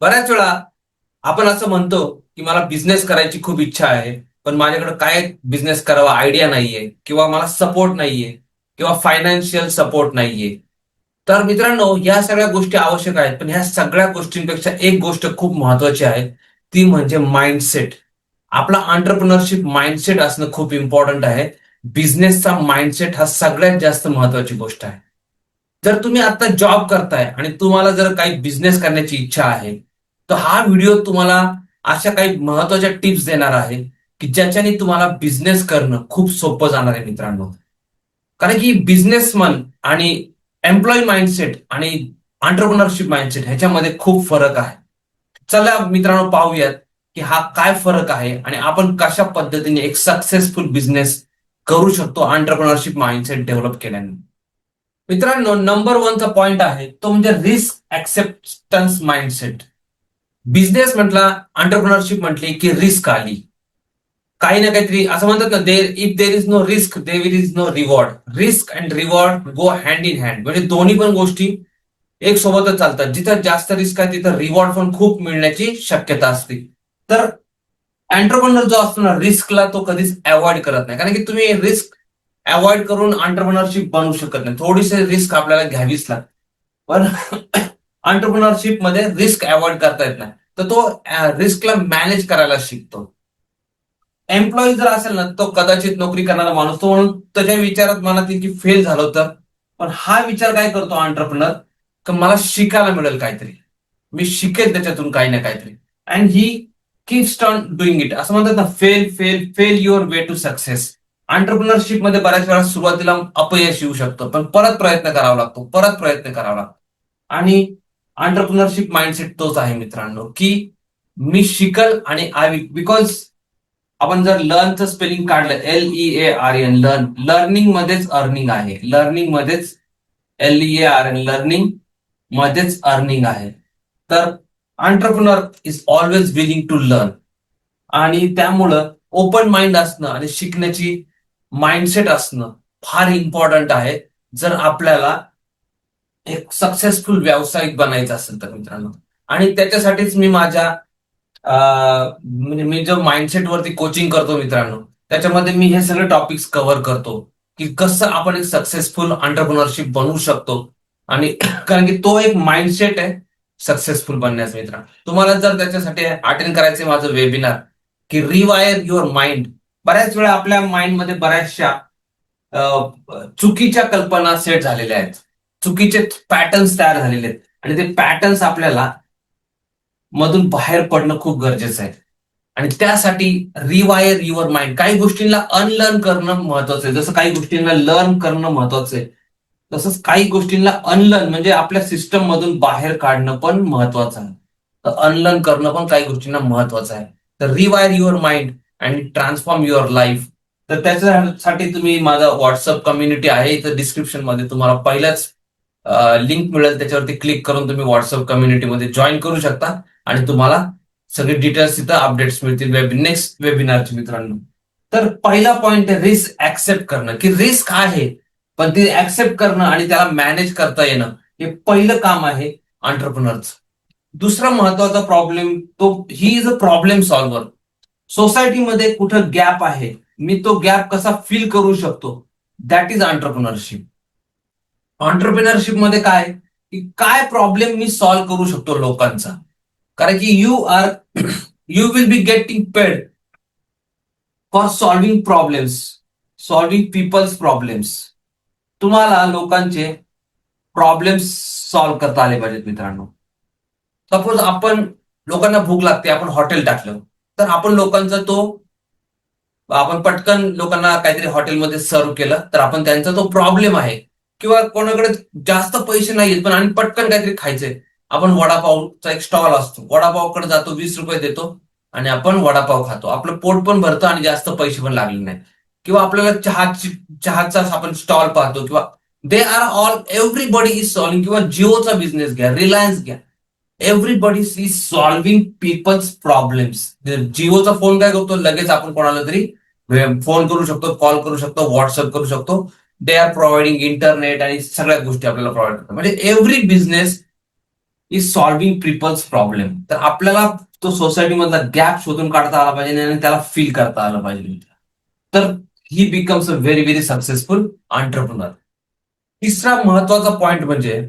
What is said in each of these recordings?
बऱ्याच वेळा आपण असं म्हणतो की मला बिझनेस करायची खूप इच्छा आहे, पण माझ्याकडे काय बिझनेस करावा आयडिया नाहीये, किंवा मला सपोर्ट नाहीये, किंवा फायनान्शियल सपोर्ट नाहीये. तर मित्रांनो, या सगळ्या गोष्टी आवश्यक आहेत, पण ह्या सगळ्या गोष्टींपेक्षा एक गोष्ट खूप महत्वाची आहे, ती म्हणजे माइंडसेट. आपला एंटरप्रेन्योरशिप माइंडसेट असणं खूप इम्पॉर्टंट आहे. बिझनेसचा माइंडसेट हा सगळ्यात जास्त महत्वाची गोष्ट आहे. जर तुम्ही आता जॉब करताय आणि तुम्हाला जर काही बिझनेस करण्याची इच्छा आहे, तर हा व्हिडिओ तुम्हाला अशा काही महत्वाच्या टिप्स देणार आहे की ज्याच्याने तुम्हाला बिझनेस करणं खूप सोपं जाणार आहे मित्रांनो. कारण की बिझनेसमन आणि एम्प्लॉई माइंडसेट आणि एंटरप्रेन्योरशिप माइंडसेट ह्याच्यामध्ये खूप फरक आहे. चला मित्रांनो, पाहूयात की हा काय फरक आहे आणि आपण कशा पद्धतीने एक सक्सेसफुल बिझनेस करू शकतो एंटरप्रेन्योरशिप माइंडसेट डेव्हलप केल्याने. मित्रांनो, नंबर वनचा पॉइंट आहे तो म्हणजे रिस्क ऍक्सेप्टन्स माइंडसेट. बिझनेस म्हटला, एंटरप्रेन्योरशिप म्हटली की रिस्क आली. काही ना काहीतरी असं म्हणतात ना, there if there is no risk there is no reward. Risk and reward go hand in hand. म्हणजे दोन्ही पण गोष्टी एक सोबतच चालतात. जिथं जास्त रिस्क आहे तिथं रिवॉर्ड पण खूप मिळण्याची शक्यता असते. तर एंटरप्रेन्योर जो असतो ना, रिस्कला तो कधीच अवॉइड करत नाही, कारण की तुम्ही रिस्क अवॉइड करून एंटरप्रेन्योरशिप बनवू शकत नाही. थोडीशी रिस्क आपल्याला घ्यावीच लागते. पण एंटरप्रेन्योरशिप मध्ये रिस्क अवॉइड करता येत नाही, तर तो रिस्कला मॅनेज करायला शिकतो. एम्प्लॉई जर असेल ना, तो कदाचित नोकरी करणारा माणूस तो म्हणून त्याच्या विचारात मनात येईल की फेल झालो तर. पण हा विचार काय करतो एंटरप्रेन्योर, की मला शिकायला मिळेल काहीतरी, मी शिकेल त्याच्यातून काही ना काहीतरी. And he keeps on doing it. असं म्हणतात ना, fail fail fail your way to success. Entrepreneurship मध्ये बऱ्याच वेळा सुरुवातीला अपयश येऊ शकतं, पण परत प्रयत्न करावा लागतो, परत प्रयत्न करावा लागतो. आणि एंटरप्रेन्योरशिप माइंडसेट तोच आहे मित्रांनो, की मी शिकल आणि आय विल. बिकॉज आपण जर लर्नचं स्पेलिंग काढलं, LEARN, लर्न, लर्निंग मध्येच अर्निंग आहे. लर्निंग मध्येच LEARN, लर्निंग मध्येच अर्निंग आहे. तर entrepreneur is always willing to learn. आणि त्यामुळं ओपन माइंड असणं आणि शिकण्याची माइंडसेट असणं फार इम्पॉर्टंट आहे, जर आपल्याला एक सक्सेसफुल व्यावसायिक बनायचं असेल तर मित्रांनो. आणि त्याच्यासाठीच मी माझ्या म्हणजे मी जो माइंडसेट वरती कोचिंग करतो मित्रांनो, त्याच्यामध्ये मी हे सगळे टॉपिक्स कव्हर करतो की कसं आपण एक सक्सेसफुल एंटरप्रेन्योरशिप बनवू शकतो. आणि कारण की तो एक माइंडसेट आहे सक्सेसफुल बनण्याचा मित्रांनो. तुम्हाला जर त्याच्यासाठी अटेंड करायचे माझं वेबिनार की रिवायर युअर माइंड. बऱ्याच वेळा आपल्या माइंडमध्ये बऱ्याचशा चुकीच्या कल्पना सेट झालेल्या आहेत, चुकीचे पॅटर्न्स तयार झालेले आहेत, आणि ते पॅटर्न्स आपल्याला मधून बाहेर पडणं खूप गरजेचं आहे. आणि त्यासाठी रिवायर युअर माइंड. काही गोष्टींना अनलर्न करणं महत्वाचं आहे, जसं काही गोष्टींना लर्न करणं महत्वाचं आहे, तसंच काही गोष्टींना अनलर्न म्हणजे आपल्या सिस्टम मधून बाहेर काढणं पण महत्वाचं आहे. तर अनलर्न करणं पण काही गोष्टींना महत्वाचं आहे. तर rewire your mind and transform your life. तर त्याच्यासाठी तुम्ही माझा व्हॉट्सअप कम्युनिटी आहे इथं डिस्क्रिप्शन मध्ये, तुम्हाला पहिल्याच लिंक मिळेल, त्याच्यावरती क्लिक करून तुम्ही व्हॉट्सअप कम्युनिटीमध्ये जॉईन करू शकता. आणि तुम्हाला सगळे डिटेल्स तिथं अपडेट्स मिळतील नेक्स्ट वेबिनारचे मित्रांनो. तर पहिला पॉइंट आहे रिस्क ऍक्सेप्ट करणं, की रिस्क आहे पण ती ऍक्सेप्ट करणं आणि त्याला मॅनेज करता येणं, हे पहिलं काम आहे एंटरप्रेन्योरचं. दुसरा महत्वाचा प्रॉब्लेम, तो he is a problem solver. सोसायटीमध्ये कुठं गॅप आहे, मी तो गॅप कसा फिल करू शकतो, दॅट इज एंटरप्रेन्योरशिप. एंटरप्रेन्योरशिप मध्ये काय, की काय प्रॉब्लेम मी सॉल्व्ह करू शकतो लोकांचा. कारण की you will be getting paid for solving problems, solving people's problems. तुम्हाला लोकांचे प्रॉब्लेम्स सॉल्व्ह करता आले पाहिजेत मित्रांनो. सपोज आपण, लोकांना भूक लागते, आपण हॉटेल टाकलं, तर आपण लोकांचा तो, आपण पटकन लोकांना काहीतरी हॉटेलमध्ये सर्व केलं, तर आपण त्यांचा तो प्रॉब्लेम आहे, किंवा कोणाकडे जास्त पैसे नाहीयेत पण आणि पटकन काहीतरी खायचंय, आपण वडापावचा एक स्टॉल असतो, वडापावकडे जातो, 20 रुपये देतो आणि आपण वडापाव खातो, आपलं पोट पण भरतं आणि जास्त पैसे पण लागले नाही. किंवा आपल्याला चहाचा आपण स्टॉल पाहतो, किंवा they are all, everybody is solving. किंवा जिओचा बिझनेस घ्या, रिलायन्स घ्या, everybody is solving people's problems. जिओचा फोन काय करतो, लगेच आपण कोणाला तरी फोन करू शकतो, कॉल करू शकतो, व्हॉट्सअप करू शकतो. दे आर प्रोव्हाइडिंग इंटरनेट आणि सगळ्या गोष्टी आपल्याला प्रोव्हाइड करतात. म्हणजे every business is solving people's problem. तर आपल्याला तो सोसायटी मधला गॅप शोधून काढता आला पाहिजे आणि त्याला फील करता आलं पाहिजे. तर ही becomes a very very successful entrepreneur. तिसरा महत्वाचा पॉइंट म्हणजे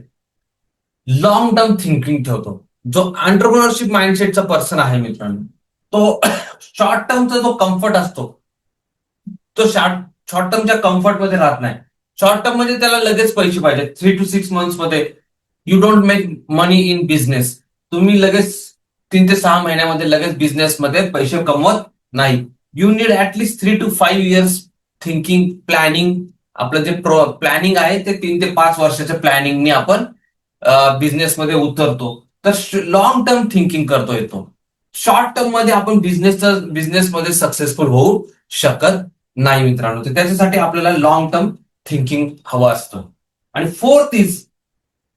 लॉंग टर्म थिंकिंग ठेवतो. जो एंटरप्रेन्योरशिप माइंडसेटचा पर्सन आहे मित्रांनो, तो शॉर्ट टर्मचा जो कम्फर्ट असतो, तो शॉर्ट टर्मच्या कम्फर्टमध्ये राहत नाही. शॉर्ट टर्म म्हणजे त्याला लगेच पैसे पाहिजे. 3 to 6 months मध्ये you don't make money in business. तुम्ही लगेच 3 ते 6 महिन्यामध्ये लगेच बिझनेसमध्ये पैसे कमवत नाही. You need at least 3 to 5 years thinking, planning. आपलं जे प्लॅनिंग आहे ते 3 ते 5 वर्षाच्या प्लॅनिंगने आपण बिझनेसमध्ये उतरतो. तर लॉंग टर्म थिंकिंग करतो येतो. शॉर्ट टर्म मध्ये आपण बिझनेसमध्ये सक्सेसफुल होऊ शकत नाही मित्रांनो. तर त्याच्यासाठी आपल्याला लॉंग टर्म थिंकिंग हवं असतं. आणि fourth is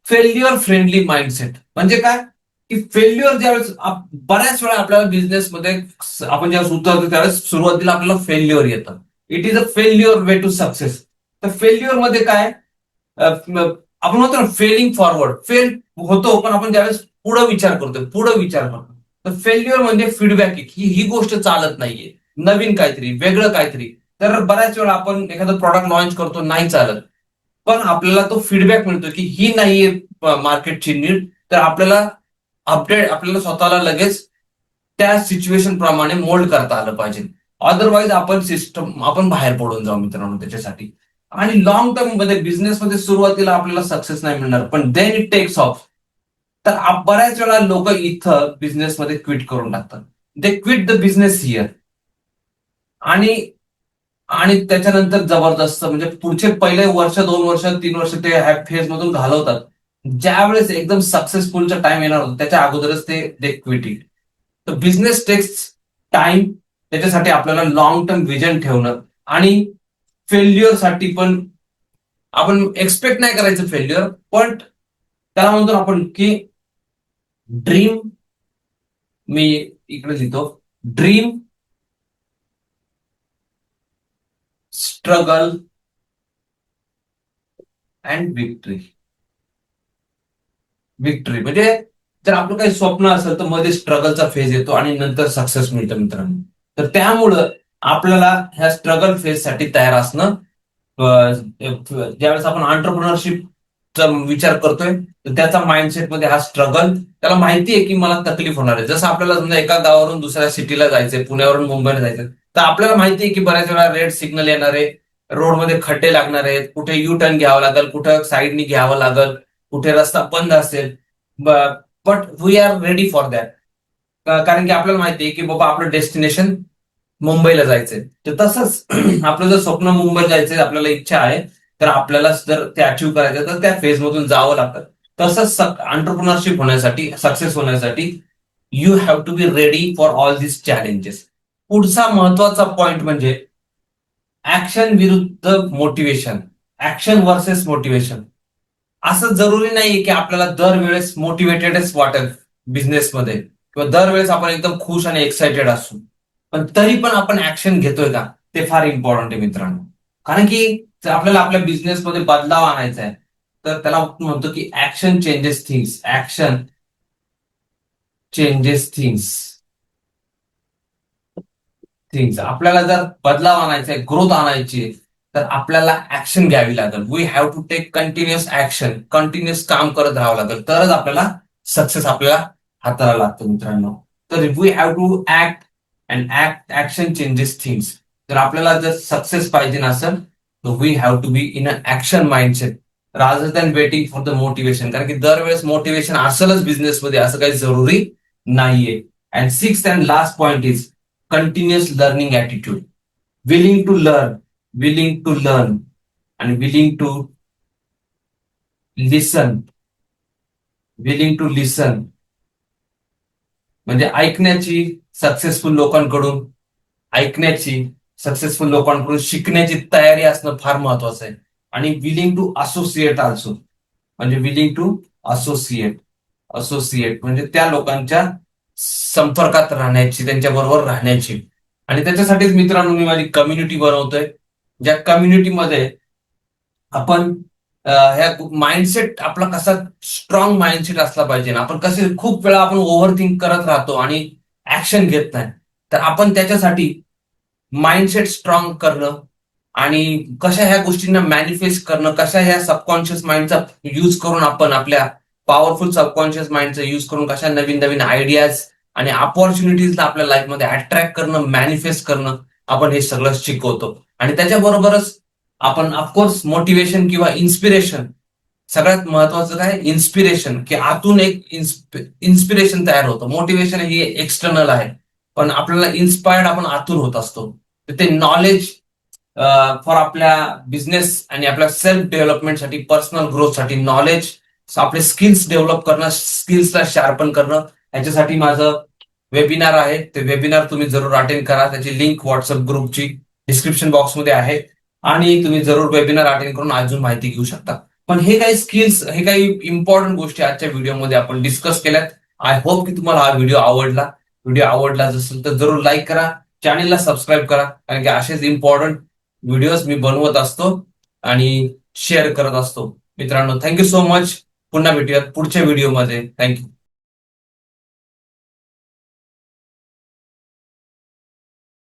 failure friendly mindset. म्हणजे काय की फेल्युअर ज्यावेळेस बऱ्याच वेळा आपल्याला बिझनेसमध्ये आपण ज्यावेळेस उतरतो त्यावेळेस सुरुवातीला आपल्याला फेल्युअर येतं. It is a failure way to success. तर फेल्युअर मध्ये काय आपण म्हणतो ना फेलिंग फॉरवर्ड. फेल होतो पण आपण ज्यावेळेस पुढे विचार करतो. तर फेल्युअर म्हणजे फीडबॅक की ही गोष्ट चालत नाहीये, नवीन काहीतरी, वेगळं काहीतरी. तर बऱ्याच वेळा आपण एखादं प्रॉडक्ट लॉन्च करतो, नाही चालत, पण आपल्याला तो फीडबॅक मिळतो की ही नाहीये मार्केटची नीड. तर आपल्याला स्वतःला लगेच त्या सिच्युएशन प्रमाणे मोल्ड करता आलं पाहिजे. अदरवाईज आपण बाहेर पडून जाऊ मित्रांनो त्याच्यासाठी. आणि लॉंग टर्म मध्ये बिझनेसमध्ये सुरुवातीला आपल्याला सक्सेस नाही मिळणार, पण देन इट टेक्स ऑफ. तर बऱ्याच वेळा लोक इथं बिझनेसमध्ये क्विट करून टाकतात. दे क्विट द बिझनेस हिअर. आणि आणि त्याच्यानंतर जबरदस्त म्हणजे पुढचे पहिले वर्ष, 2 वर्ष, 3 वर्ष ते ह्या फेज मधून घालवतात. ज्यावेळेस एकदम सक्सेसफुलचा टाइम येणार होता त्याच्या अगोदरच ते क्विट इट. तर बिझनेस टेक्स टाइम. त्याच्यासाठी आपल्याला लॉंग टर्म विजन ठेवणं. आणि फेल्युअर साठी पण आपण एक्सपेक्ट नाही करायचं फेल्युअर, पण त्याला म्हणतो आपण की ड्रीम. मी इकडे लिहितो, dream, struggle and victory. Victory म्हणजे जर आपलं काही स्वप्न असेल तर मध्ये स्ट्रगलचा फेज येतो आणि नंतर सक्सेस मिळतं मित्रांनो. तर त्यामुळं आपल्याला ह्या स्ट्रगल फेज साठी तयार असणं. ज्यावेळेस आपण एंटरप्रिनरशिपचा विचार करतोय तर त्याचा माइंडसेटमध्ये हा स्ट्रगल. त्याला माहिती आहे की मला तकलीफ होणार आहे. जसं आपल्याला समजा एका गावावरून दुसऱ्या सिटीला जायचंय, पुण्यावरून मुंबईला जायचंय, तर आपल्याला माहिती आहे की बऱ्याच वेळा रेड सिग्नल येणार आहे, रोडमध्ये खड्डे लागणार आहेत, कुठे यू टर्न घ्यावं लागेल, कुठं साईडनी घ्यावं लागेल, कुठे रस्ता बंद असेल. But we are ready for that. कारण की आपल्याला माहिती आहे की बाबा आपलं डेस्टिनेशन मुंबईला जायचंय. तर तसंच आपलं जर स्वप्न मुंबईला जायचंय, आपल्याला इच्छा आहे, तर आपल्याला जर ते अचीव्ह करायचं तर त्या फेज मधून जावं लागतं. तसंच एंटरप्रिनरशिप होण्यासाठी, सक्सेस होण्यासाठी you have to be ready for all this challenges. पुढचा महत्वाचा पॉइंट म्हणजे ऍक्शन विरुद्ध मोटिवेशन. Action versus motivation. असं जरुरी नाहीये की आपल्याला दरवेळेस मोटिवेटेडच वाटेल बिझनेसमध्ये, किंवा दरवेळेस आपण एकदम खुश आणि एक्साइटेड असू. पण तरी पण आपण ऍक्शन घेतोय का, ते फार इम्पॉर्टंट आहे मित्रांनो. कारण की जर आपल्याला आपल्या बिझनेसमध्ये बदलाव आणायचा आहे तर त्याला आपण म्हणतो की action changes things. Action changes things. Things आपल्याला जर बदलाव आणायचा आहे, ग्रोथ आणायची आहे, तर आपल्याला ऍक्शन घ्यावी लागेल. We have to take continuous action. Continuous काम करत राहावं लागेल, तरच आपल्याला सक्सेस आपल्याला हाताला लागतं मित्रांनो. तर we have to act, and action changes things. जर आपल्याला जर सक्सेस पाहिजे असेल तर we have to be in a action mindset rather than waiting for the motivation. कारण की दरवेळेस मोटिवेशन असेलच बिझनेसमध्ये असं काही जरुरी नाहीये. And sixth and last point is continuous learning attitude. Willing to learn, willing to learn, and willing to listen. willing to listen म्हणजे ऐकण्याची, सक्सेसफुल लोकांकडून शिकण्याची तयारी असणं फार महत्वाचं आहे. आणि विलिंग टू असोसिएट ऑल्सो. म्हणजे विलिंग टू असोसिएट. म्हणजे त्या लोकांच्या संपर्कात राहण्याची, त्यांच्याबरोबर राहण्याची. आणि त्याच्यासाठीच मित्रांनो मी माझी कम्युनिटी बनवतोय, ज्या कम्युनिटीमध्ये आपण ह्या माइंडसेट आपला कसा स्ट्रॉंग माइंडसेट असला पाहिजे ना. आपण कसे खूप वेळा आपण ओव्हर थिंक करत राहतो आणि ऍक्शन घेत नाही. तर आपण त्याच्यासाठी माइंडसेट स्ट्रॉंग करणं आणि कशा ह्या गोष्टींना मॅनिफेस्ट करणं, कशा ह्या सबकॉन्शियस माइंडचा यूज करून आपण आपल्या पॉवरफुल सबकॉन्शियस माइंडचा यूज करून कशा नवीन नवीन आयडियाज आणि अपॉर्च्युनिटीजला आपल्या लाईफमध्ये अट्रॅक्ट करणं, मॅनिफेस्ट करणं, आपण हे सगळं शिकवतो. आणि त्याच्याबरोबरच आपण ऑफकोर्स मोटिवेशन किंवा इन्स्पिरेशन, सगळ्यात महत्वाचं काय, इन्स्पिरेशन, की आतून एक इन्स्पिरेशन तयार होतं. मोटिवेशन ही एक्सटर्नल आहे, पण आपल्याला इन्स्पायर्ड आपण आतून होत असतो. तर ते नॉलेज फॉर आपल्या बिझनेस आणि आपल्या सेल्फ डेव्हलपमेंटसाठी, पर्सनल ग्रोथसाठी नॉलेज, आपले स्किल्स डेव्हलप करणं, स्किल्सला शार्पन करणं, याच्यासाठी माझं वेबिनार आहे. ते वेबिनार तुम्ही जरूर अटेंड करा. त्याची लिंक व्हॉट्सअप ग्रुपची डिस्क्रिप्शन बॉक्समध्ये आहे आणि तुम्ही जरूर वेबिनार अटेंड करून अजून माहिती घेऊ शकता. पण हे काही स्किल्स, हे काही इम्पॉर्टंट गोष्टी आजच्या व्हिडिओमध्ये आपण डिस्कस केल्यात. आय होप की तुम्हाला हा व्हिडिओ आवडला. व्हिडिओ आवडला असेल तर जरूर लाईक करा, चॅनेलला सबस्क्राईब करा, कारण की असेच इम्पॉर्टंट व्हिडिओज मी बनवत असतो आणि शेअर करत असतो. मित्रांनो, थँक्यू सो मच. पुन्हा भेटूयात पुढच्या व्हिडिओमध्ये. थँक्यू.